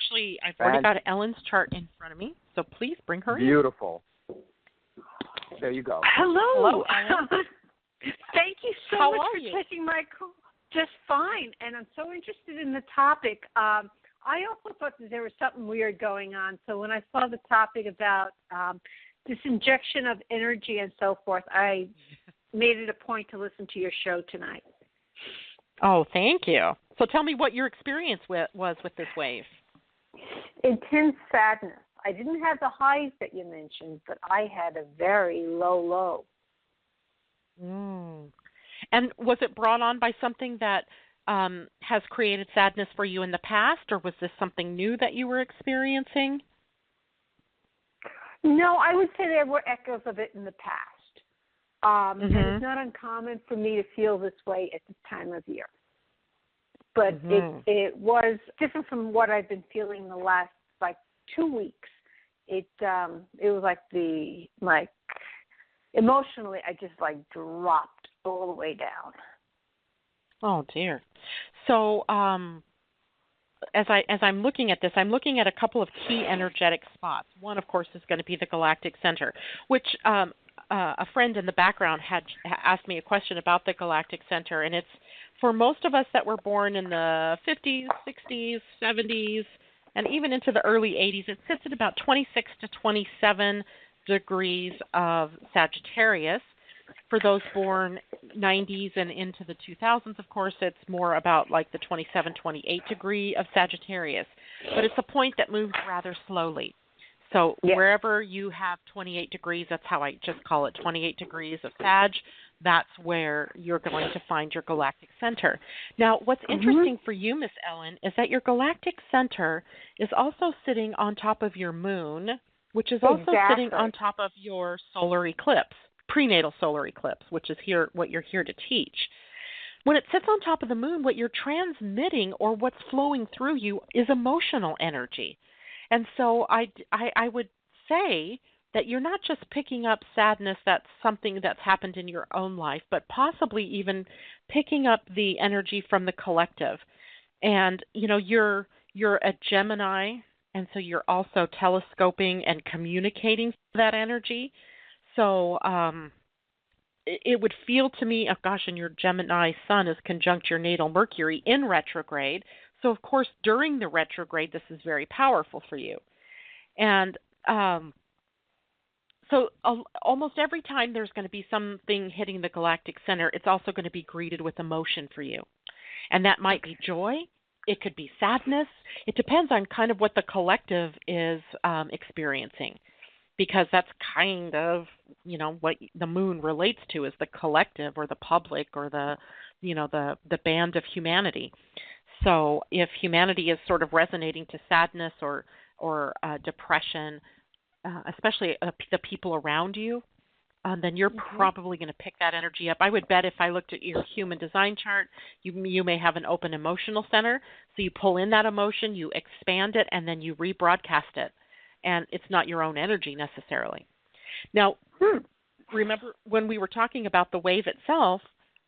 already got Ellen's chart in front of me, so please bring her in. Beautiful. There you go. Hello. Ellen. Thank you so How much are for you? taking my call. Just fine, and I'm so interested in the topic. I also thought that there was something weird going on, so when I saw the topic about this injection of energy and so forth, I made it a point to listen to your show tonight. Oh, thank you. So tell me what your experience was with this wave. Intense sadness. I didn't have the highs that you mentioned, but I had a very low. And was it brought on by something that has created sadness for you in the past, or was this something new that you were experiencing? No, I would say there were echoes of it in the past. And it's not uncommon for me to feel this way at this time of year. But it was different from what I've been feeling the last, 2 weeks. It was emotionally, I just dropped all the way down. Oh dear. So as I'm looking at this, I'm looking at a couple of key energetic spots. One, of course, is going to be the galactic center, which a friend in the background had asked me a question about the galactic center, and it's for most of us that were born in the 50s, 60s, 70s, and even into the early 80s. It sits at about 26 to 27 degrees of Sagittarius. For those born 90s and into the 2000s, of course, it's more about the 27, 28 degree of Sagittarius. But it's a point that moves rather slowly. So wherever you have 28 degrees, that's how I just call it 28 degrees of Sag, that's where you're going to find your galactic center. Now, what's interesting for you, Miss Ellen, is that your galactic center is also sitting on top of your moon, which is also sitting on top of your solar eclipse, prenatal solar eclipse, which is what you're here to teach. When it sits on top of the moon, what you're transmitting or what's flowing through you is emotional energy. And so I would say that you're not just picking up sadness that's something that's happened in your own life, but possibly even picking up the energy from the collective. And, you're a Gemini, and so you're also telescoping and communicating that energy. So it would feel to me, and your Gemini sun is conjunct your natal Mercury in retrograde. So, of course, during the retrograde, this is very powerful for you. And so almost every time there's going to be something hitting the galactic center, it's also going to be greeted with emotion for you. And that might be joy. It could be sadness. It depends on kind of what the collective is experiencing, because that's kind of, what the moon relates to is the collective or the public or the band of humanity. So if humanity is sort of resonating to sadness or depression, especially the people around you, then you're probably going to pick that energy up. I would bet if I looked at your human design chart, you may have an open emotional center. So you pull in that emotion, you expand it, and then you rebroadcast it. And it's not your own energy necessarily. Now, remember when we were talking about the wave itself,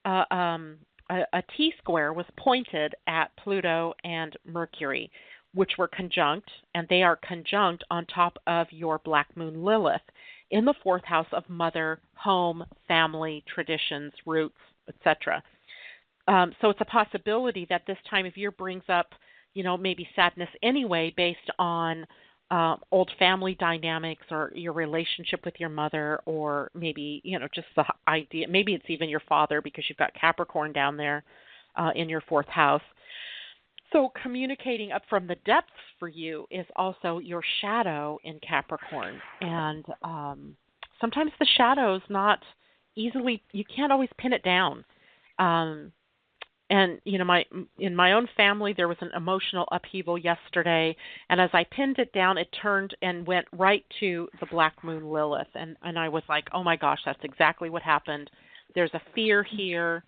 a T-square was pointed at Pluto and Mercury, which were conjunct, and they are conjunct on top of your Black Moon Lilith in the fourth house of mother, home, family, traditions, roots, etc. So it's a possibility that this time of year brings up, maybe sadness anyway based on old family dynamics or your relationship with your mother, or maybe, just the idea, maybe it's even your father because you've got Capricorn down there in your fourth house. So communicating up from the depths for you is also your shadow in Capricorn. And sometimes the shadow's not easily, you can't always pin it down. And in my own family, there was an emotional upheaval yesterday, and as I pinned it down, it turned and went right to the Black Moon Lilith, and I was like, oh my gosh, that's exactly what happened. There's a fear here,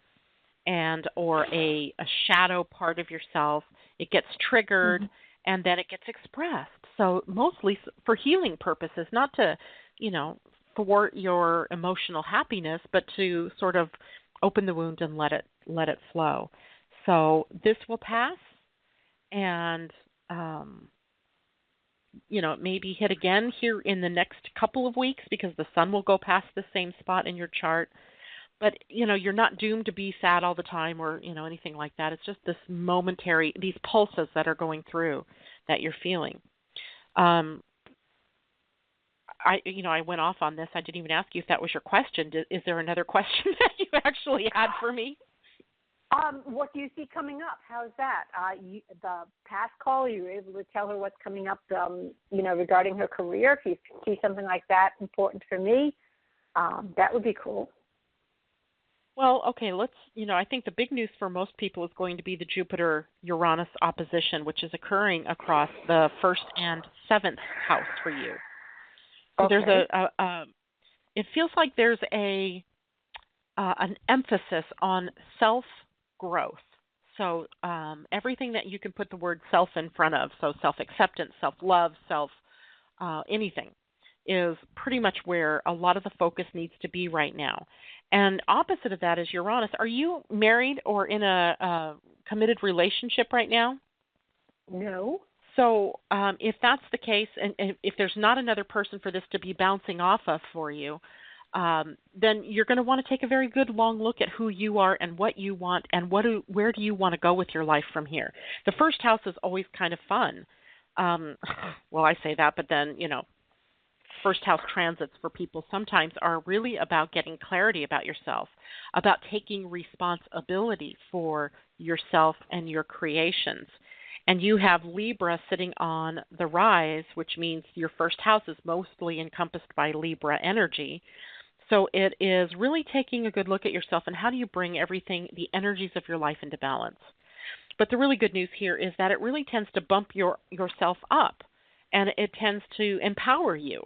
or a shadow part of yourself. It gets triggered, and then it gets expressed. So mostly for healing purposes, not to, thwart your emotional happiness, but to sort of open the wound and let it flow. So this will pass, and it may be hit again here in the next couple of weeks because the sun will go past the same spot in your chart. But you're not doomed to be sad all the time or anything like that. It's just this momentary, these pulses that are going through that you're feeling. I went off on this. I didn't even ask you if that was your question. Is there another question that you actually had for me? What do you see coming up? How's that? The past call, you were able to tell her what's coming up, regarding her career. If you see something like that important for me, that would be cool. Well, okay, I think the big news for most people is going to be the Jupiter-Uranus opposition, which is occurring across the 1st and 7th house for you. So okay. There's it feels like there's an emphasis on self-growth. So everything that you can put the word self in front of, so self-acceptance, self-love, anything, is pretty much where a lot of the focus needs to be right now. And opposite of that is Uranus. Are you married or in a committed relationship right now? No. So if that's the case, and if there's not another person for this to be bouncing off of for you, then you're going to want to take a very good long look at who you are and what you want and where do you want to go with your life from here. The first house is always kind of fun. Well, I say that, but then, first house transits for people sometimes are really about getting clarity about yourself, about taking responsibility for yourself and your creations. And you have Libra sitting on the rise, which means your first house is mostly encompassed by Libra energy. So it is really taking a good look at yourself and how do you bring the energies of your life into balance. But the really good news here is that it really tends to bump yourself up, and it tends to empower you.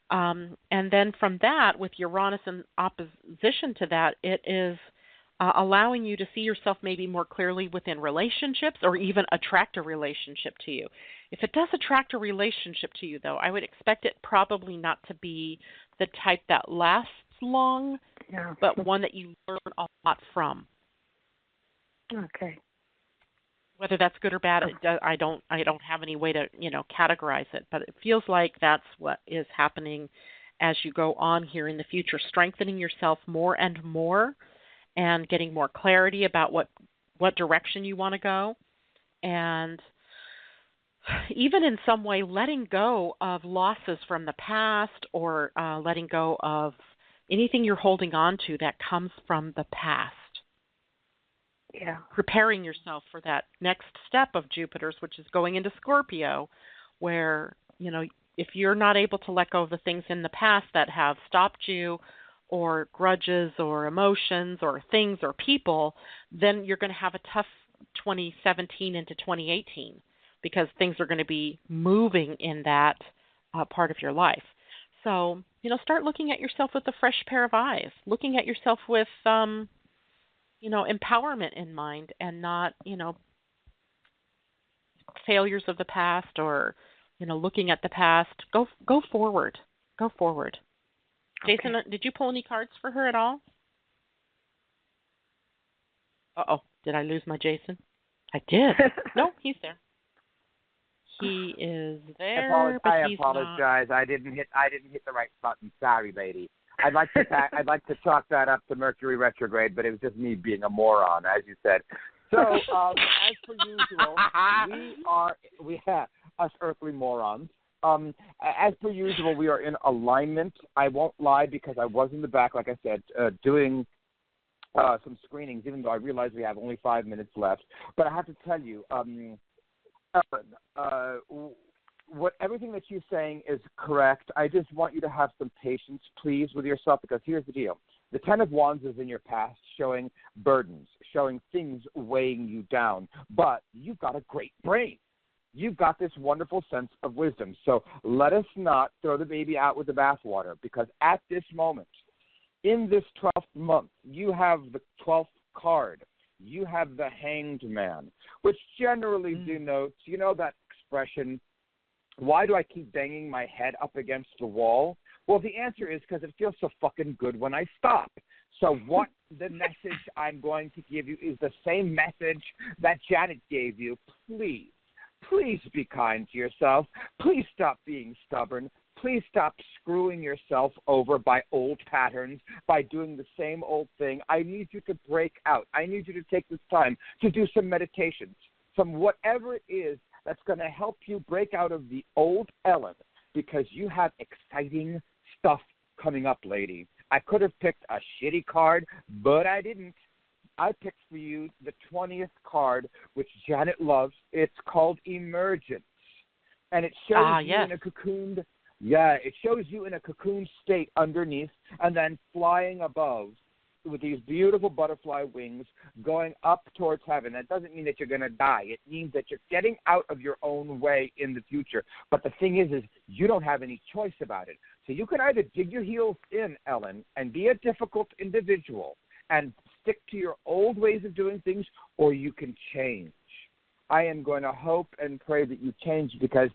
And then from that, with Uranus in opposition to that, it is allowing you to see yourself maybe more clearly within relationships or even attract a relationship to you. If it does attract a relationship to you, though, I would expect it probably not to be the type that lasts long, but one that you learn a lot from. Okay. Whether that's good or bad, I don't have any way to categorize it, but it feels like that's what is happening as you go on here in the future, strengthening yourself more and more, and getting more clarity about what direction you want to go, and even in some way letting go of losses from the past or letting go of anything you're holding on to that comes from the past. Yeah. Preparing yourself for that next step of Jupiter's, which is going into Scorpio, where, if you're not able to let go of the things in the past that have stopped you, or grudges or emotions or things or people, then you're going to have a tough 2017 into 2018 because things are going to be moving in that part of your life. So, start looking at yourself with a fresh pair of eyes, looking at yourself with, empowerment in mind and not, failures of the past or, looking at the past. Go forward. Go forward. Okay. Jason, did you pull any cards for her at all? Uh-oh, did I lose my Jason? I did. No, he's there. He is there, I apologize. Not. I didn't hit the right button. Sorry, lady. I'd like to chalk that up to Mercury retrograde, but it was just me being a moron, as you said. So, as per usual, we have us earthly morons. As per usual, we are in alignment. I won't lie because I was in the back, like I said, doing some screenings, even though I realize we have only 5 minutes left. But I have to tell you, everything that you're saying is correct. I just want you to have some patience, please, with yourself, because here's the deal. The Ten of Wands is in your past, showing burdens, showing things weighing you down. But you've got a great brain. You've got this wonderful sense of wisdom. So let us not throw the baby out with the bathwater, because at this moment, in this 12th month, you have the 12th card. You have the Hanged Man, which generally denotes, you know that expression, why do I keep banging my head up against the wall? Well, the answer is because it feels so fucking good when I stop. So what the message I'm going to give you is the same message that Janet gave you. Please be kind to yourself. Please stop being stubborn. Please stop screwing yourself over by old patterns, by doing the same old thing. I need you to break out. I need you to take this time to do some meditations, some whatever it is that's going to help you break out of the old Ellen, because you have exciting stuff coming up, lady. I could have picked a shitty card, but I didn't. I picked for you the 20th card, which Janet loves. It's called Emergence. And it shows you in a cocooned, it shows you in a cocoon state underneath and then flying above with these beautiful butterfly wings going up towards heaven. That doesn't mean that you're going to die. It means that you're getting out of your own way in the future. But the thing is you don't have any choice about it. So you can either dig your heels in, Ellen, and be a difficult individual and stick to your old ways of doing things, or you can change. I am going to hope and pray that you change, because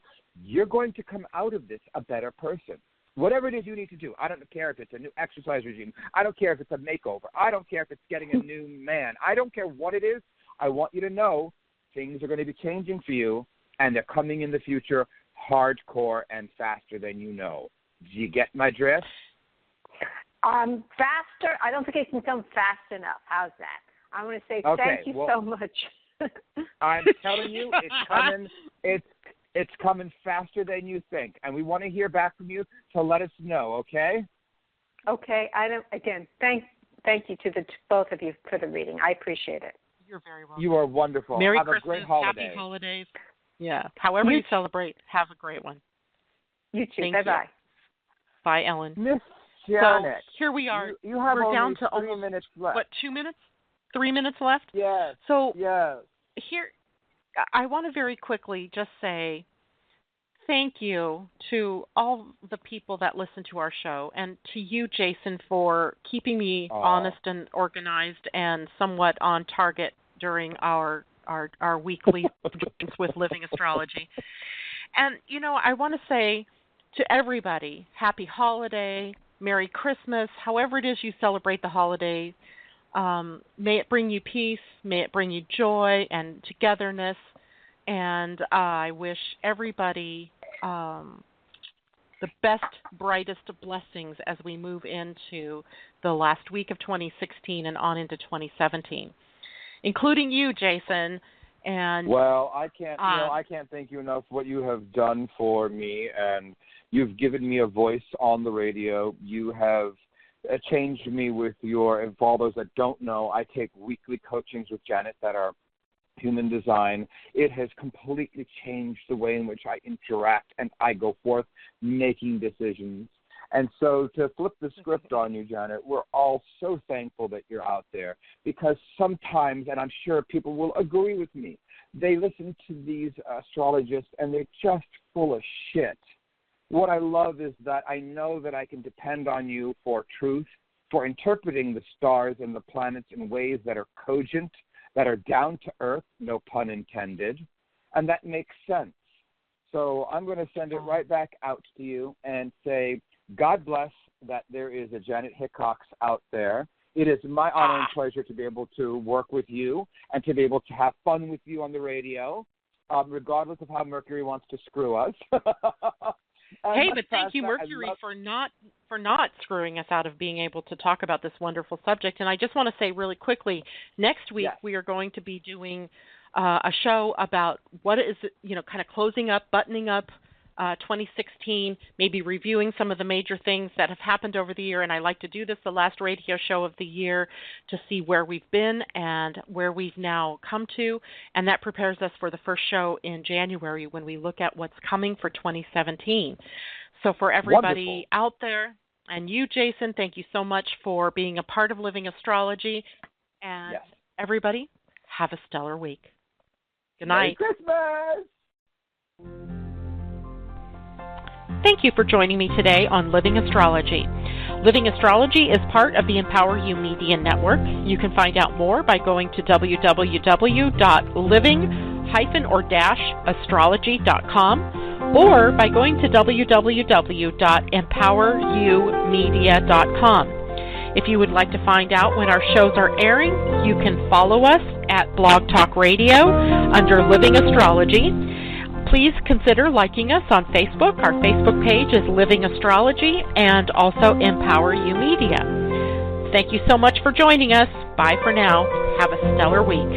you're going to come out of this a better person. Whatever it is you need to do, I don't care if it's a new exercise regime. I don't care if it's a makeover. I don't care if it's getting a new man. I don't care what it is. I want you to know things are going to be changing for you, and they're coming in the future hardcore and faster than you know. Do you get my drift? Faster. I don't think it can come fast enough. How's that? I want to say thank you so much. I'm telling you, it's coming. It's coming faster than you think, and we want to hear back from you. So let us know, okay? Okay. Thank you to both of you for the reading. I appreciate it. You're very welcome. You are wonderful. Merry have Christmas, a great holiday. Happy holidays. Yeah. However you celebrate, have a great one. You too. Thank Bye-bye. You. Bye, Ellen. Miss Janet. So here we are. You have We're only down to 3 minutes left. What, 2 minutes? 3 minutes left? Yes. So yes. Here, I want to very quickly just say thank you to all the people that listen to our show, and to you, Jason, for keeping me honest and organized and somewhat on target during our weekly with Living Astrology. And, I want to say to everybody, happy holiday, Merry Christmas, however it is you celebrate the holidays. May it bring you peace, may it bring you joy and togetherness, and I wish everybody the best, brightest of blessings as we move into the last week of 2016 and on into 2017, including you, Jason. And well, I can't thank you enough for what you have done for me, and you've given me a voice on the radio. You have changed me with and for all those that don't know, I take weekly coachings with Janet that are human design. It has completely changed the way in which I interact and I go forth making decisions. And so to flip the script on you, Janet, we're all so thankful that you're out there, because sometimes, and I'm sure people will agree with me, they listen to these astrologists and they're just full of shit. What I love is that I know that I can depend on you for truth, for interpreting the stars and the planets in ways that are cogent, that are down to earth, no pun intended, and that makes sense. So I'm going to send it right back out to you and say, God bless that there is a Janet Hickox out there. It is my honor and pleasure to be able to work with you and to be able to have fun with you on the radio, regardless of how Mercury wants to screw us. Hey, but thank you, Mercury, for not screwing us out of being able to talk about this wonderful subject. And I just want to say really quickly, next week we are going to be doing a show about what is, kind of closing up, buttoning up 2016, maybe reviewing some of the major things that have happened over the year. And I like to do this the last radio show of the year to see where we've been and where we've now come to. And that prepares us for the first show in January when we look at what's coming for 2017. So for everybody out there, and you, Jason, thank you so much for being a part of Living Astrology. And Everybody, have a stellar week. Good night. Merry Christmas! Thank you for joining me today on Living Astrology. Living Astrology is part of the Empower You Media Network. You can find out more by going to www.living-astrology.com or by going to www.empoweryoumedia.com. If you would like to find out when our shows are airing, you can follow us at Blog Talk Radio under Living Astrology. Please consider liking us on Facebook. Our Facebook page is Living Astrology and also Empower You Media. Thank you so much for joining us. Bye for now. Have a stellar week.